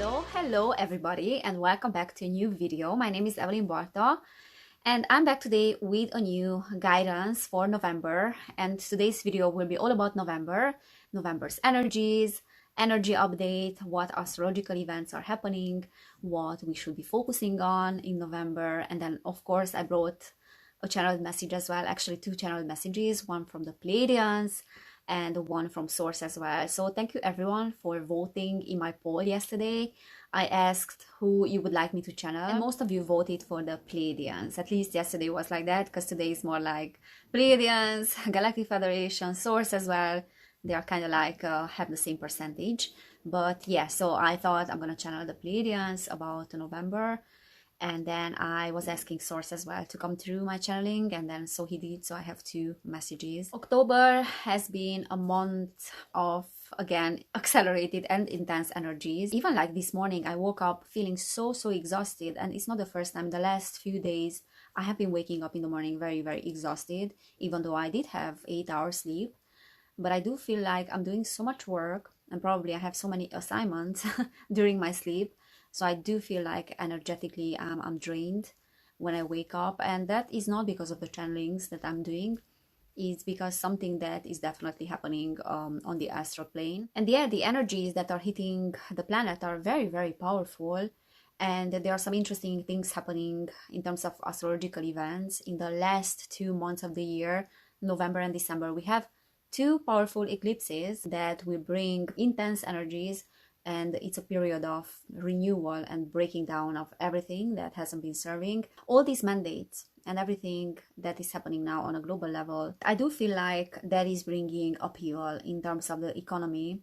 Hello everybody, and welcome back to a new video. My name is Evelyn Barta, and I'm back today with a new guidance for November. And today's video will be all about November's energies, energy update, what astrological events are happening, what we should be focusing on in November. And then of course I brought a channeled message as well, actually two channeled messages, one from the Pleiadians and one from source as well. So thank you everyone for voting in my poll yesterday. I asked who you would like me to channel, and most of you voted for the Pleiadians. At least yesterday was like that, because today is more like Pleiadians, Galactic Federation, source as well. They are kind of like have the same percentage. But yeah, so I thought I'm gonna channel the Pleiadians about November. And then I was asking source as well to come through my channeling, and then so he did. So I have two messages. October has been a month of, again, accelerated and intense energies. Even like this morning, I woke up feeling so exhausted, and it's not the first time. The last few days I have been waking up in the morning very exhausted, even though I did have 8 hours sleep. But I do feel like I'm doing so much work, and probably I have so many assignments during my sleep. So I do feel like energetically I'm drained when I wake up, and that is not because of the channelings that I'm doing. It's because something that is definitely happening on the astral plane. And yeah, the energies that are hitting the planet are very powerful, and there are some interesting things happening in terms of astrological events. In the last 2 months of the year, November and December, we have two powerful eclipses that will bring intense energies. And it's a period of renewal and breaking down of everything that hasn't been serving. All these mandates and everything that is happening now on a global level, I do feel like that is bringing upheaval in terms of the economy.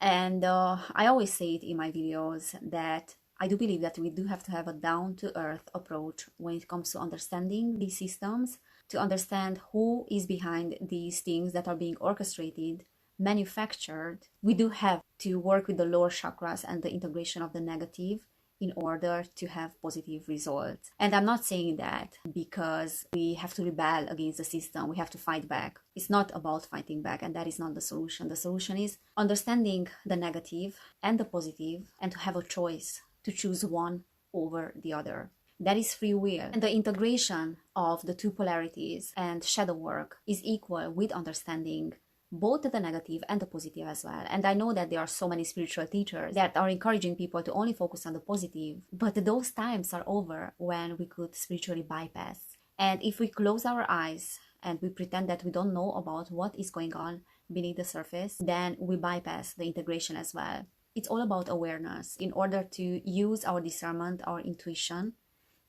And I always say it in my videos that I do believe that we do have to have a down-to-earth approach when it comes to understanding these systems, to understand who is behind these things that are being orchestrated, manufactured. We do have to work with the lower chakras and the integration of the negative in order to have positive results. And I'm not saying that because we have to rebel against the system, we have to fight back. It's not about fighting back, and that is not the solution. The solution is understanding the negative and the positive, and to have a choice to choose one over the other. That is free will. And the integration of the two polarities and shadow work is equal with understanding both the negative and the positive as well. And I know that there are so many spiritual teachers that are encouraging people to only focus on the positive, but those times are over when we could spiritually bypass. And if we close our eyes and we pretend that we don't know about what is going on beneath the surface, then we bypass the integration as well. It's all about awareness. In order to use our discernment, our intuition,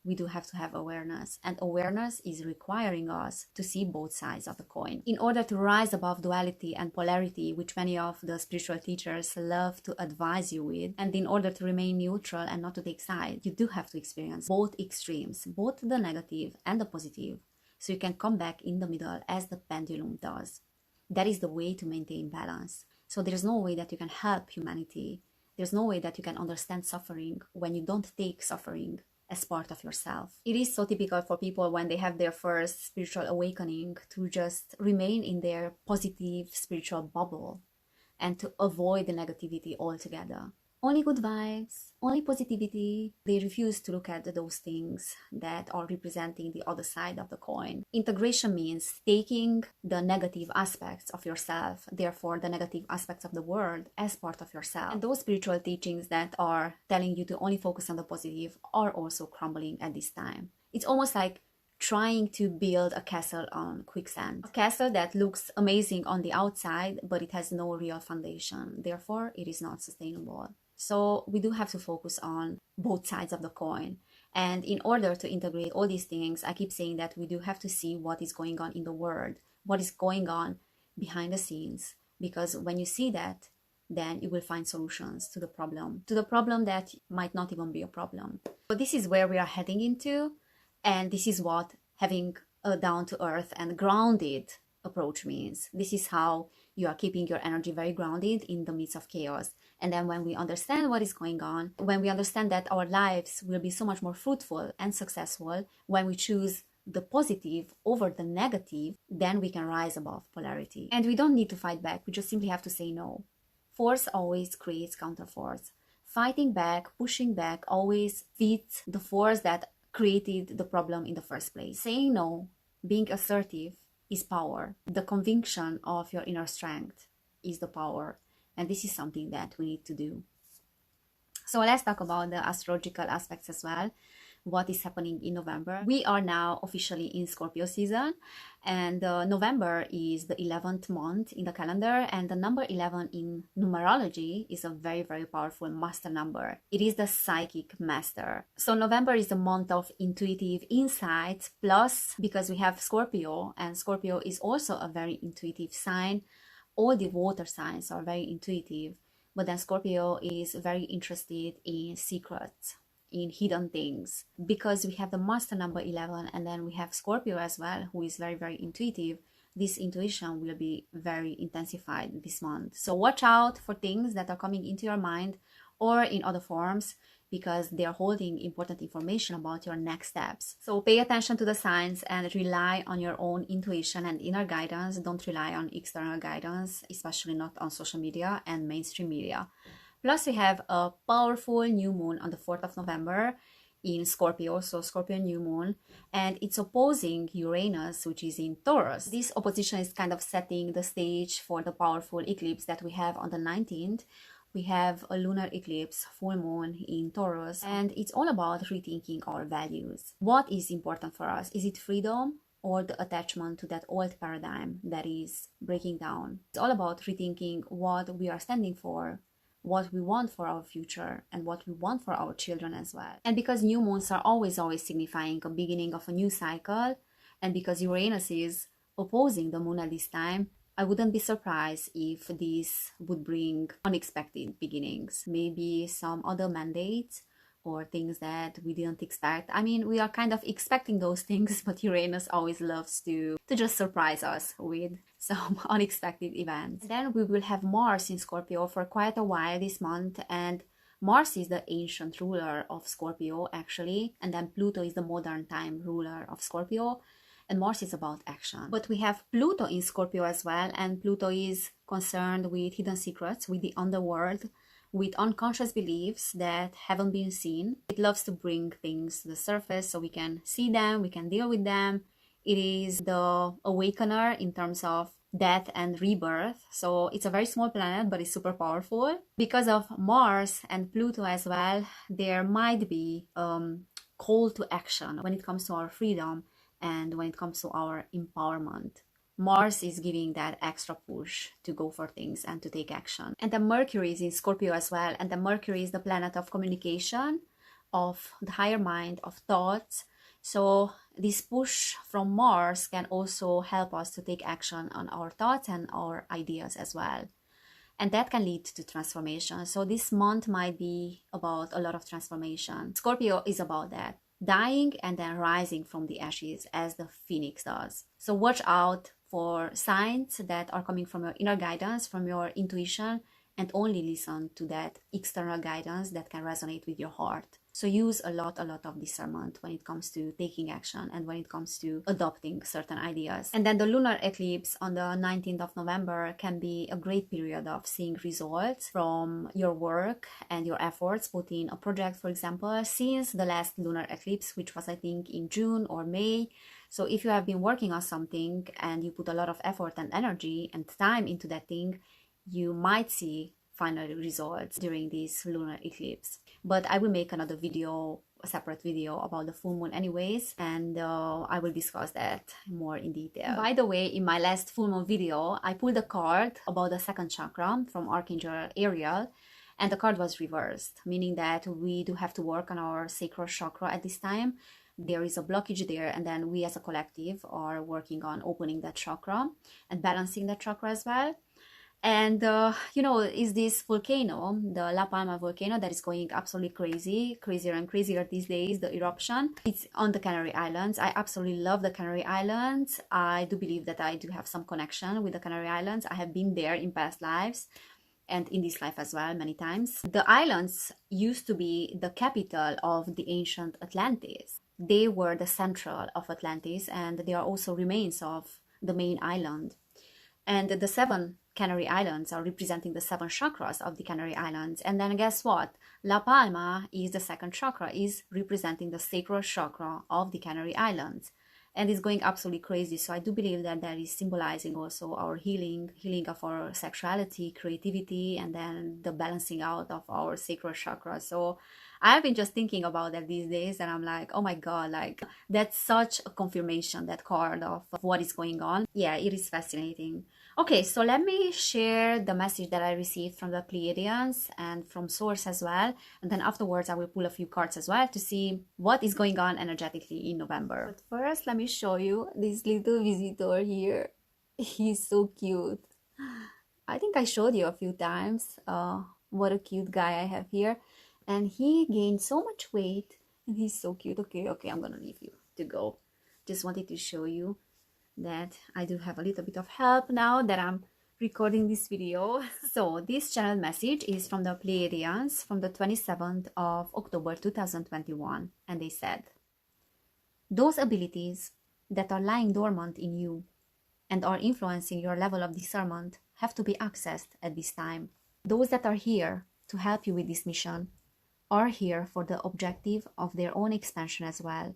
we do have to have awareness, and awareness is requiring us to see both sides of the coin. In order to rise above duality and polarity, which many of the spiritual teachers love to advise you with, and in order to remain neutral and not to take sides, you do have to experience both extremes, both the negative and the positive, so you can come back in the middle as the pendulum does. That is the way to maintain balance. So there's no way that you can help humanity. There's no way that you can understand suffering when you don't take suffering as part of yourself. It is so typical for people when they have their first spiritual awakening to just remain in their positive spiritual bubble and to avoid the negativity altogether. Only good vibes, only positivity. They refuse to look at those things that are representing the other side of the coin. Integration means taking the negative aspects of yourself, therefore the negative aspects of the world, as part of yourself. And those spiritual teachings that are telling you to only focus on the positive are also crumbling at this time. It's almost like trying to build a castle on quicksand. A castle that looks amazing on the outside, but it has no real foundation. Therefore, it is not sustainable. So we do have to focus on both sides of the coin. And in order to integrate all these things, I keep saying that we do have to see what is going on in the world, what is going on behind the scenes. Because when you see that, then you will find solutions to the problem that might not even be a problem. So this is where we are heading into. And this is what having a down-to-earth and grounded approach means. This is how you are keeping your energy very grounded in the midst of chaos. And then when we understand what is going on, when we understand that our lives will be so much more fruitful and successful when we choose the positive over the negative, then we can rise above polarity. And we don't need to fight back. We just simply have to say no. Force always creates counterforce. fighting back, pushing back always feeds the force that created the problem in the first place. Saying no, being assertive is power. The conviction of your inner strength is the power. And this is something that we need to do. So let's talk about the astrological aspects as well. What is happening in November? We are now officially in Scorpio season, and November is the 11th month in the calendar, and the number 11 in numerology is a very, very powerful master number. It is the psychic master. So November is the month of intuitive insights, plus because we have Scorpio, and Scorpio is also a very intuitive sign. All the water signs are very intuitive, but then Scorpio is very interested in secrets, in hidden things. Because we have the master number 11 and then we have Scorpio as well, who is very, very intuitive, this intuition will be very intensified this month. So watch out for things that are coming into your mind or in other forms, because they are holding important information about your next steps. So pay attention to the signs and rely on your own intuition and inner guidance. Don't rely on external guidance, especially not on social media and mainstream media. Plus, we have a powerful new moon on the 4th of November in Scorpio, so Scorpio new moon, and it's opposing Uranus, which is in Taurus. This opposition is kind of setting the stage for the powerful eclipse that we have on the 19th. We have a lunar eclipse, full moon in Taurus, and it's all about rethinking our values. What is important for us? Is it freedom or the attachment to that old paradigm that is breaking down? It's all about rethinking what we are standing for, what we want for our future, and what we want for our children as well. And because new moons are always signifying a beginning of a new cycle, and because Uranus is opposing the moon at this time, I wouldn't be surprised if this would bring unexpected beginnings, maybe some other mandates or things that we didn't expect. I mean, we are kind of expecting those things, but Uranus always loves to just surprise us with some unexpected events. Then we will have Mars in Scorpio for quite a while this month, and Mars is the ancient ruler of Scorpio actually, and then Pluto is the modern time ruler of Scorpio. And Mars is about action. But we have Pluto in Scorpio as well, and Pluto is concerned with hidden secrets, with the underworld, with unconscious beliefs that haven't been seen. It loves to bring things to the surface so we can see them, we can deal with them. It is the awakener in terms of death and rebirth. So it's a very small planet, but it's super powerful. Because of Mars and Pluto as well, there might be call to action when it comes to our freedom and when it comes to our empowerment. Mars is giving that extra push to go for things and to take action. And the Mercury is in Scorpio as well, and the Mercury is the planet of communication, of the higher mind, of thoughts. So this push from Mars can also help us to take action on our thoughts and our ideas as well. And that can lead to transformation. So this month might be about a lot of transformation. Scorpio is about that. Dying and then rising from the ashes as the phoenix does. So watch out for signs that are coming from your inner guidance, from your intuition, and only listen to that external guidance that can resonate with your heart. So use a lot of discernment when it comes to taking action and when it comes to adopting certain ideas. And then the lunar eclipse on the 19th of November can be a great period of seeing results from your work and your efforts put in a project, for example, since the last lunar eclipse, which was I think in June or May. So if you have been working on something and you put a lot of effort and energy and time into that thing, you might see final results during this lunar eclipse. But I will make another video, a separate video about the full moon anyways, and I will discuss that more in detail. By the way, in my last full moon video, I pulled a card about the second chakra from Archangel Ariel, and the card was reversed, meaning that we do have to work on our sacral chakra at this time. There is a blockage there, and then we as a collective are working on opening that chakra and balancing that chakra as well. And is this volcano, the La Palma volcano, that is going absolutely crazy, crazier and crazier these days, the eruption. It's on the Canary Islands. I absolutely love the Canary Islands. I do believe that I do have some connection with the Canary Islands. I have been there in past lives and in this life as well many times. The islands used to be the capital of the ancient Atlantis. They were the central of Atlantis, and they are also remains of the main island. And the seven Canary Islands are representing the 7 chakras of the Canary Islands. And then guess what? La Palma is the 2nd chakra, is representing the sacral chakra of the Canary Islands. And it's going absolutely crazy. So I do believe that that is symbolizing also our healing of our sexuality, creativity, and then the balancing out of our sacral chakra. So I've been just thinking about that these days, and I'm like, oh my God, like that's such a confirmation, that card of what is going on. Yeah, it is fascinating. Okay, so let me share the message that I received from the Pleiadians and from Source as well. And then afterwards, I will pull a few cards as well to see what is going on energetically in November. But first, let me show you this little visitor here. He's so cute. I think I showed you a few times what a cute guy I have here. And he gained so much weight and he's so cute. Okay, I'm gonna leave you to go. Just wanted to show you that I do have a little bit of help now that I'm recording this video. So this channel message is from the Pleiadians from the 27th of October 2021, and they said, those abilities that are lying dormant in you and are influencing your level of discernment have to be accessed at this time. Those that are here to help you with this mission are here for the objective of their own expansion as well.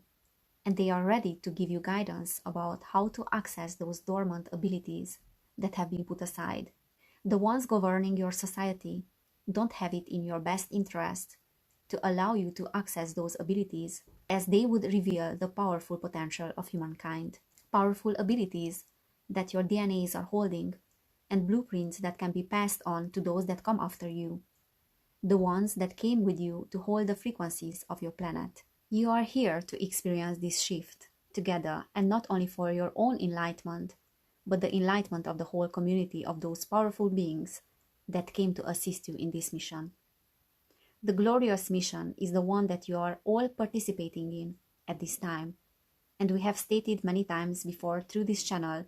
And they are ready to give you guidance about how to access those dormant abilities that have been put aside. The ones governing your society don't have it in your best interest to allow you to access those abilities, as they would reveal the powerful potential of humankind. Powerful abilities that your DNAs are holding, and blueprints that can be passed on to those that come after you. The ones that came with you to hold the frequencies of your planet. You are here to experience this shift together, and not only for your own enlightenment, but the enlightenment of the whole community of those powerful beings that came to assist you in this mission. The glorious mission is the one that you are all participating in at this time, and we have stated many times before through this channel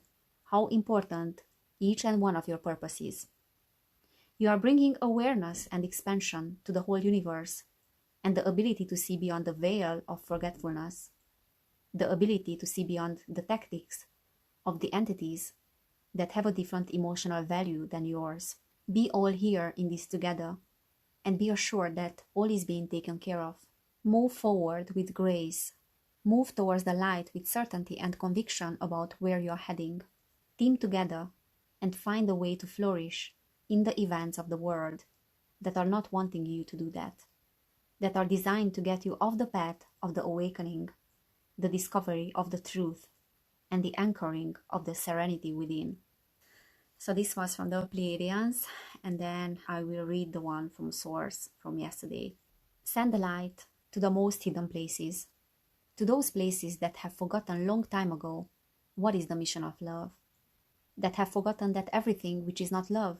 how important each and one of your purposes. You are bringing awareness and expansion to the whole universe, and the ability to see beyond the veil of forgetfulness, the ability to see beyond the tactics of the entities that have a different emotional value than yours. Be all here in this together, and be assured that all is being taken care of. Move forward with grace. Move towards the light with certainty and conviction about where you are heading. Team together and find a way to flourish in the events of the world that are not wanting you to do that are designed to get you off the path of the awakening, the discovery of the truth, and the anchoring of the serenity within. So this was from the Pleiadians, and then I will read the one from Source from yesterday. Send the light to the most hidden places, to those places that have forgotten long time ago what is the mission of love, that have forgotten that everything which is not love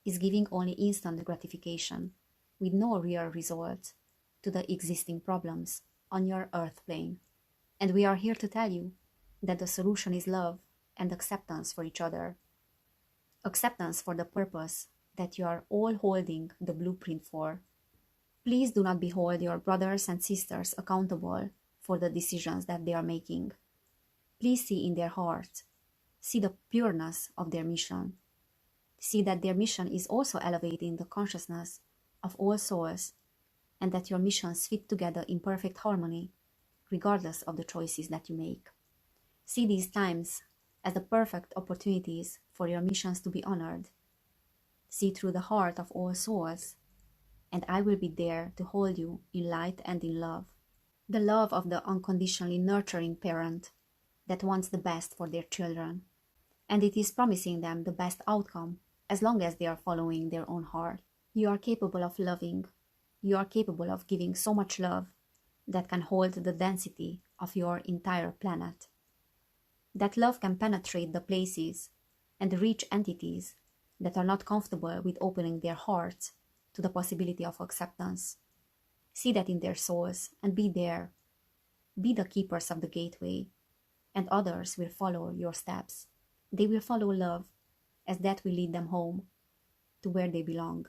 is giving only instant gratification, with no real results to the existing problems on your earth plane. And we are here to tell you that the solution is love and acceptance for each other. Acceptance for the purpose that you are all holding the blueprint for. Please do not behold your brothers and sisters accountable for the decisions that they are making. Please see in their hearts, see the pureness of their mission. See that their mission is also elevating the consciousness of all souls, and that your missions fit together in perfect harmony, regardless of the choices that you make. See these times as the perfect opportunities for your missions to be honored. See through the heart of all souls, and I will be there to hold you in light and in love. The love of the unconditionally nurturing parent that wants the best for their children, and it is promising them the best outcome as long as they are following their own heart. You are capable of loving. You are capable of giving so much love that can hold the density of your entire planet. That love can penetrate the places and reach entities that are not comfortable with opening their hearts to the possibility of acceptance. See that in their souls and be there. Be the keepers of the gateway, and others will follow your steps. They will follow love, as that will lead them home, to where they belong.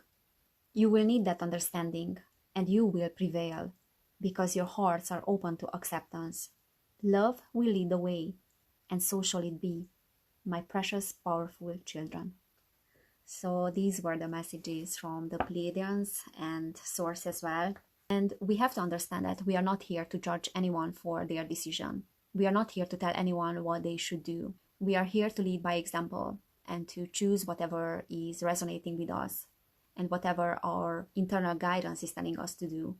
You will need that understanding, and you will prevail, because your hearts are open to acceptance. Love will lead the way, and so shall it be, my precious, powerful children. So these were the messages from the Pleiadians and Source as well. And we have to understand that we are not here to judge anyone for their decision. We are not here to tell anyone what they should do. We are here to lead by example and to choose whatever is resonating with us and whatever our internal guidance is telling us to do.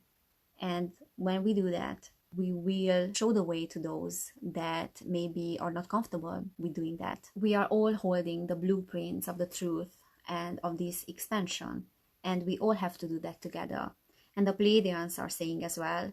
And when we do that, we will show the way to those that maybe are not comfortable with doing that. We are all holding the blueprints of the truth and of this expansion, and we all have to do that together. And the Pleiadians are saying as well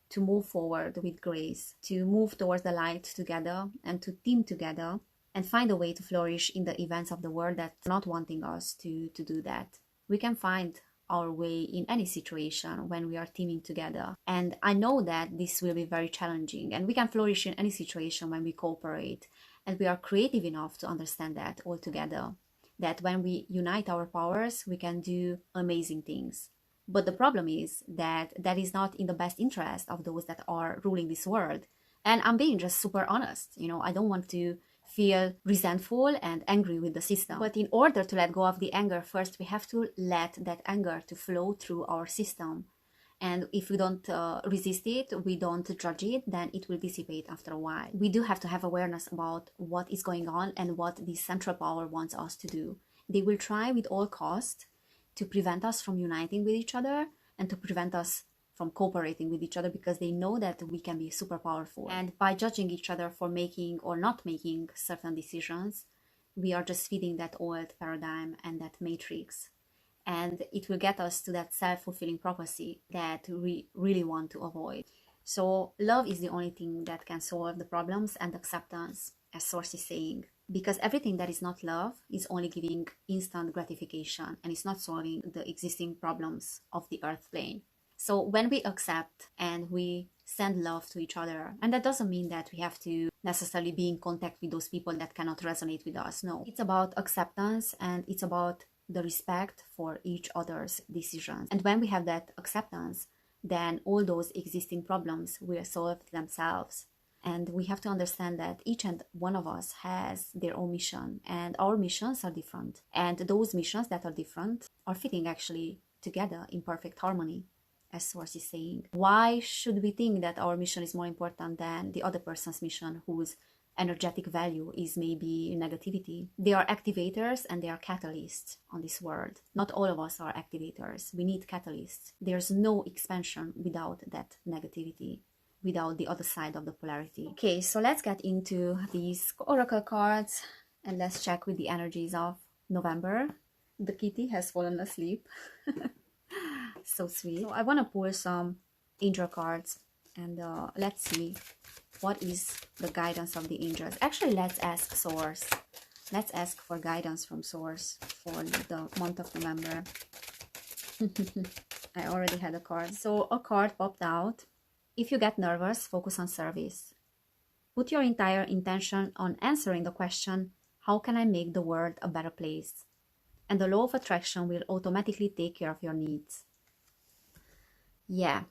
to move forward with grace, to move towards the light together and to team together and find a way to flourish in the events of the world that's not wanting us to do that. We can find our way in any situation when we are teaming together. And I know that this will be very challenging, and we can flourish in any situation when we cooperate. And we are creative enough to understand that all together, that when we unite our powers, we can do amazing things. But the problem is that that is not in the best interest of those that are ruling this world. And I'm being just super honest. I don't want to feel resentful and angry with the system. But in order to let go of the anger, first we have to let that anger to flow through our system. And if we don't resist it, we don't judge it, then it will dissipate after a while. We do have to have awareness about what is going on and what the central power wants us to do. They will try with all costs to prevent us from uniting with each other and to prevent us from cooperating with each other, because they know that we can be super powerful. And by judging each other for making or not making certain decisions, we are just feeding that old paradigm and that matrix. And it will get us to that self-fulfilling prophecy that we really want to avoid. So love is the only thing that can solve the problems, and acceptance, as Source is saying. Because everything that is not love is only giving instant gratification, and it's not solving the existing problems of the earth plane. So when we accept and we send love to each other, and that doesn't mean that we have to necessarily be in contact with those people that cannot resonate with us. No, it's about acceptance, and it's about the respect for each other's decisions. And when we have that acceptance, then all those existing problems will solve themselves. And we have to understand that each and one of us has their own mission, and our missions are different. And those missions that are different are fitting actually together in perfect harmony, as Source is saying. Why should we think that our mission is more important than the other person's mission, whose energetic value is maybe negativity? They are activators and they are catalysts on this world. Not all of us are activators. We need catalysts. There's no expansion without that negativity, without the other side of the polarity. Okay, so let's get into these oracle cards and let's check with the energies of November. The kitty has fallen asleep. So sweet. So I want to pull some angel cards and let's see what is the guidance of the angels. Actually, let's ask Source. Let's ask for guidance from Source for the month of November. I already had a card. So a card popped out. If you get nervous, focus on service. Put your entire intention on answering the question, how can I make the world a better place? And the law of attraction will automatically take care of your needs. Yeah,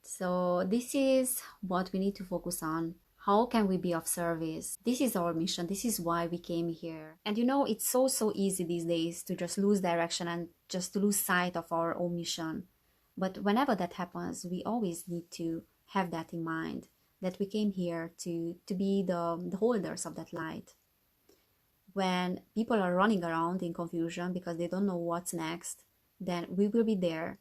so this is what we need to focus on. How can we be of service? This is our mission. This is why we came here. And it's so easy these days to just lose direction and just to lose sight of our own mission. But whenever that happens, we always need to have that in mind, that we came here to be the holders of that light. When people are running around in confusion because they don't know what's next, then we will be there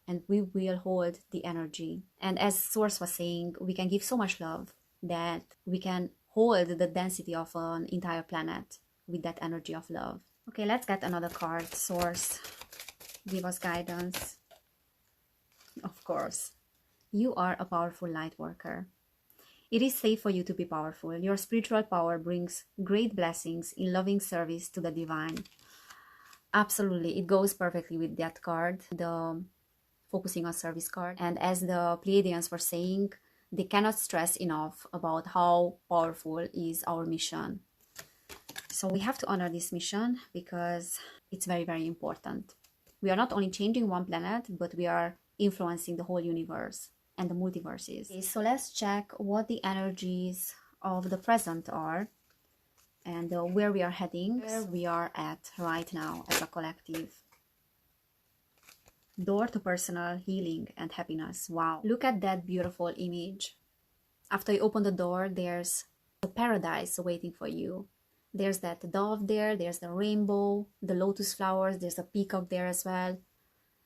and we will hold the energy. And as Source was saying, we can give so much love that we can hold the density of an entire planet with that energy of love. Okay, let's get another card. Source, give us guidance. Of course, you are a powerful light worker. It is safe for you to be powerful. Your spiritual power brings great blessings in loving service to the divine. Absolutely, it goes perfectly with that card, the focusing on service card. And as the Pleiadians were saying, they cannot stress enough about how powerful is our mission. So we have to honor this mission because it's very, very important. We are not only changing one planet, but we are influencing the whole universe and the multiverses. Okay, so let's check what the energies of the present are. and where we are heading, where we are at right now as a collective. Door to personal healing and happiness. Wow, look at that beautiful image. After you open the door, there's a paradise waiting for you. There's that dove there, there's the rainbow, the lotus flowers, there's a peacock there as well.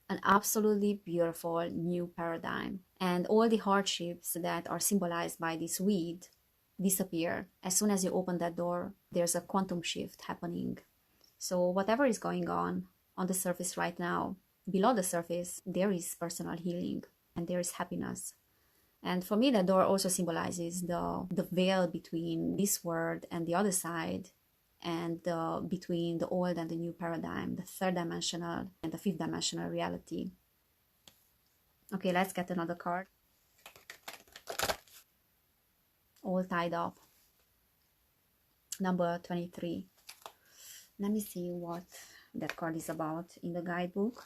An absolutely beautiful new paradigm. And all the hardships that are symbolized by this weed disappear. As soon as you open that door, there's a quantum shift happening. So whatever is going on the surface right now, below the surface, there is personal healing and there is happiness. And for me, the door also symbolizes the veil between this world and the other side, and between the old and the new paradigm, the third dimensional and the fifth dimensional reality. Okay, let's get another card. All tied up. Number 23. Let me see what that card is about in the guidebook.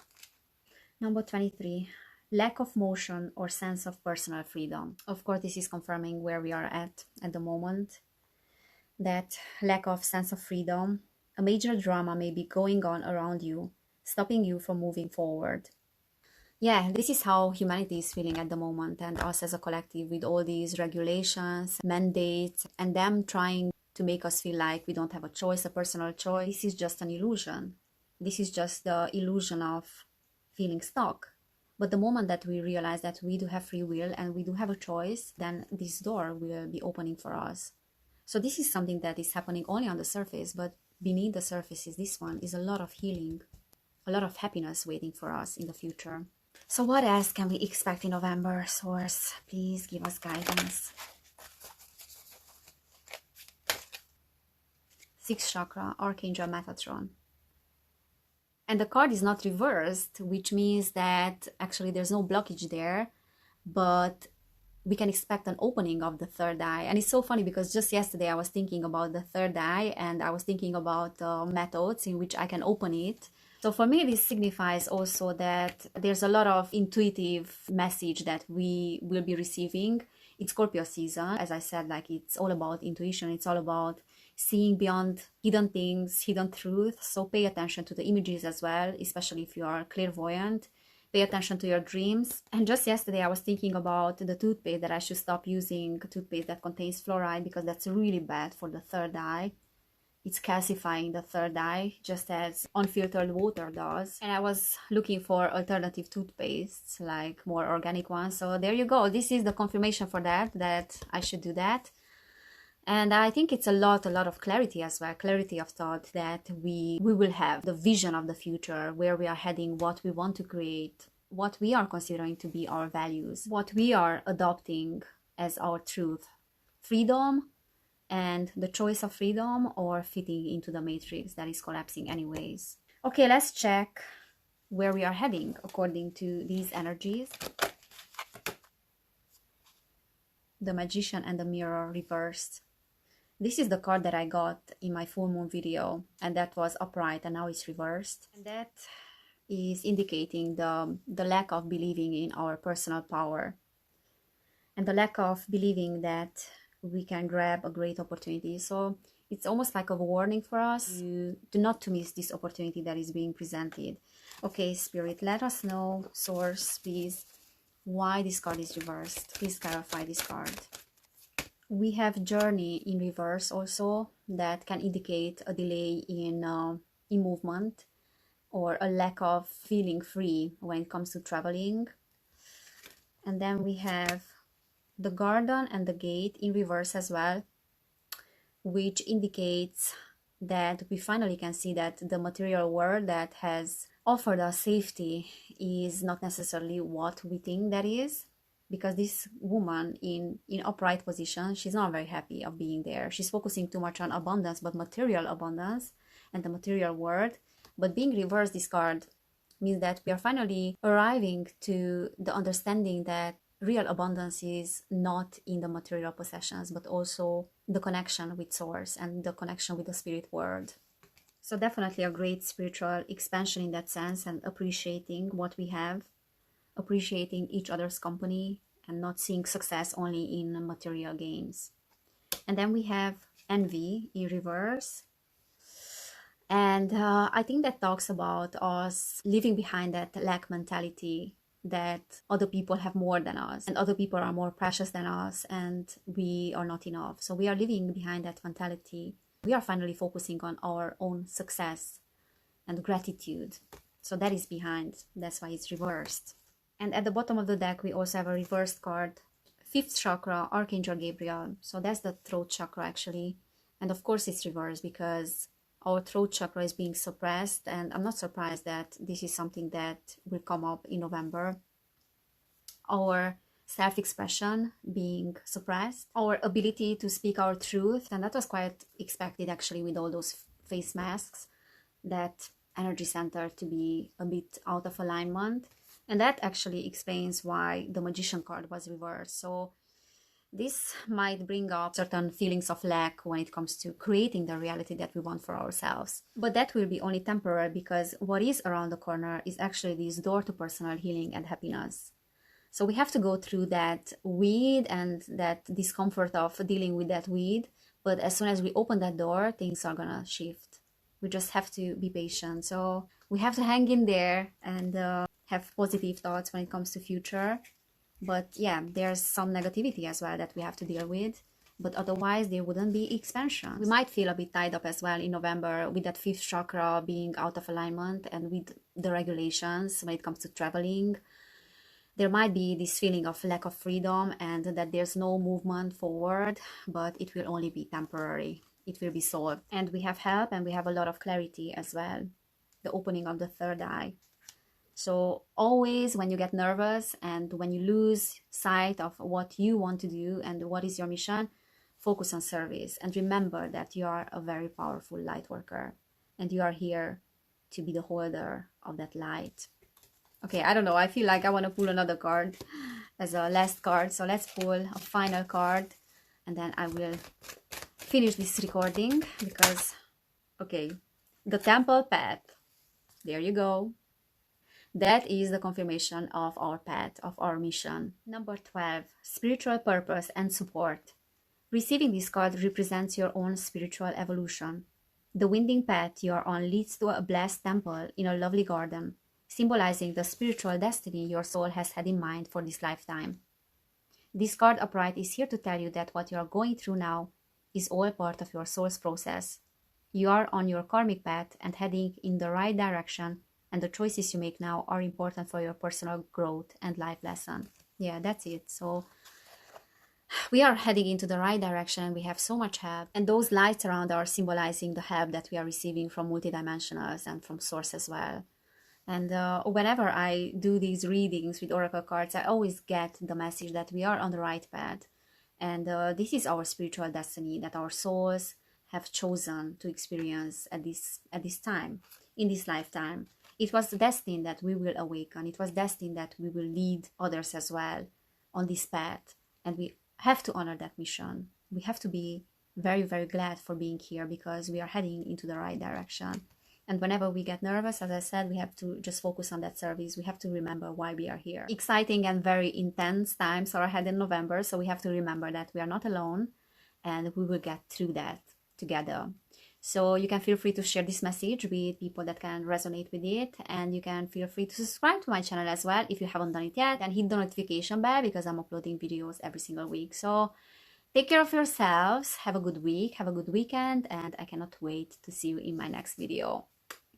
Number 23. Lack of motion or sense of personal freedom. Of course, this is confirming where we are at the moment. That lack of sense of freedom, a major drama may be going on around you, stopping you from moving forward. Yeah, this is how humanity is feeling at the moment, and us as a collective, with all these regulations, mandates, and them trying to make us feel like we don't have a choice, a personal choice. This is just an illusion. This is just the illusion of feeling stuck. But the moment that we realize that we do have free will and we do have a choice, then this door will be opening for us. So this is something that is happening only on the surface, but beneath the surface is this one, is a lot of healing, a lot of happiness waiting for us in the future. So what else can we expect in November? Source, please give us guidance. Sixth chakra, Archangel Metatron. And the card is not reversed, which means that actually there's no blockage there, but we can expect an opening of the third eye. And it's so funny because just yesterday I was thinking about the third eye, and I was thinking about methods in which I can open it. So for me, this signifies also that there's a lot of intuitive message that we will be receiving. It's Scorpio season. As I said, like, it's all about intuition. It's all about seeing beyond hidden things, hidden truth. So pay attention to the images as well, especially if you are clairvoyant. Pay attention to your dreams. And just yesterday I was thinking about the toothpaste, that I should stop using toothpaste that contains fluoride, because that's really bad for the third eye. It's calcifying the third eye, just as unfiltered water does. And I was looking for alternative toothpastes, like more organic ones. So there you go. This is the confirmation for that I should do that. And I think it's a lot of clarity as well, clarity of thought, that we will have the vision of the future, where we are heading, what we want to create, what we are considering to be our values, what we are adopting as our truth. Freedom, and the choice of freedom, or fitting into the matrix that is collapsing anyways. Okay, let's check where we are heading according to these energies. The Magician and the Mirror reversed. This is the card that I got in my full moon video, and that was upright, and now it's reversed. And that is indicating the lack of believing in our personal power, and the lack of believing that we can grab a great opportunity. So it's almost like a warning for us to not to miss this opportunity that is being presented. Okay, Spirit, let us know, Source, please, why this card is reversed. Please clarify this card. We have Journey in reverse also, that can indicate a delay in movement, or a lack of feeling free when it comes to traveling. And then we have the Garden and the Gate in reverse as well, which indicates that we finally can see that the material world that has offered us safety is not necessarily what we think that is. Because this woman in upright position, she's not very happy of being there. She's focusing too much on abundance, but material abundance and the material world. But being reversed, this card means that we are finally arriving to the understanding that real abundance is not in the material possessions, but also the connection with Source and the connection with the spirit world. So definitely a great spiritual expansion in that sense, and appreciating what we have, appreciating each other's company, and not seeing success only in material gains. And then we have envy in reverse. And I think that talks about us leaving behind that lack mentality, that other people have more than us and other people are more precious than us and we are not enough. So we are leaving behind that mentality. We are finally focusing on our own success and gratitude. So that is behind. That's why it's reversed. And at the bottom of the deck, we also have a reversed card, 5th chakra, Archangel Gabriel. So that's the throat chakra actually. And of course it's reversed because our throat chakra is being suppressed, and I'm not surprised that this is something that will come up in November. Our self-expression being suppressed, our ability to speak our truth, and that was quite expected actually with all those face masks, that energy center to be a bit out of alignment. And that actually explains why the Magician card was reversed. So this might bring up certain feelings of lack when it comes to creating the reality that we want for ourselves. But that will be only temporary, because what is around the corner is actually this door to personal healing and happiness. So we have to go through that weed and that discomfort of dealing with that weed. But as soon as we open that door, things are gonna shift. We just have to be patient. So we have to hang in there and have positive thoughts when it comes to future. But yeah, there's some negativity as well that we have to deal with. But otherwise, there wouldn't be expansion. We might feel a bit tied up as well in November with that 5th chakra being out of alignment and with the regulations when it comes to traveling. There might be this feeling of lack of freedom and that there's no movement forward, but it will only be temporary. It will be solved. And we have help and we have a lot of clarity as well. The opening of the third eye. So always when you get nervous and when you lose sight of what you want to do and what is your mission, focus on service and remember that you are a very powerful light worker and you are here to be the holder of that light. Okay, I don't know. I feel like I want to pull another card as a last card. So let's pull a final card and then I will finish this recording because, okay, the Temple Path. There you go. That is the confirmation of our path, of our mission. Number 12, spiritual purpose and support. Receiving this card represents your own spiritual evolution. The winding path you are on leads to a blessed temple in a lovely garden, symbolizing the spiritual destiny your soul has had in mind for this lifetime. This card upright is here to tell you that what you are going through now is all part of your soul's process. You are on your karmic path and heading in the right direction, and the choices you make now are important for your personal growth and life lesson. Yeah, that's it. So we are heading into the right direction. We have so much help. And those lights around are symbolizing the help that we are receiving from multidimensionals and from source as well. And whenever I do these readings with oracle cards, I always get the message that we are on the right path. And this is our spiritual destiny that our souls have chosen to experience at this time, in this lifetime. It was destined that we will awaken. It was destined that we will lead others as well on this path. And we have to honor that mission. We have to be very, very glad for being here because we are heading into the right direction. And whenever we get nervous, as I said, we have to just focus on that service. We have to remember why we are here. Exciting and very intense times are ahead in November. So we have to remember that we are not alone and we will get through that together. So you can feel free to share this message with people that can resonate with it. And you can feel free to subscribe to my channel as well if you haven't done it yet. And hit the notification bell because I'm uploading videos every single week. So take care of yourselves. Have a good week. Have a good weekend. And I cannot wait to see you in my next video.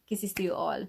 Kisses to you all.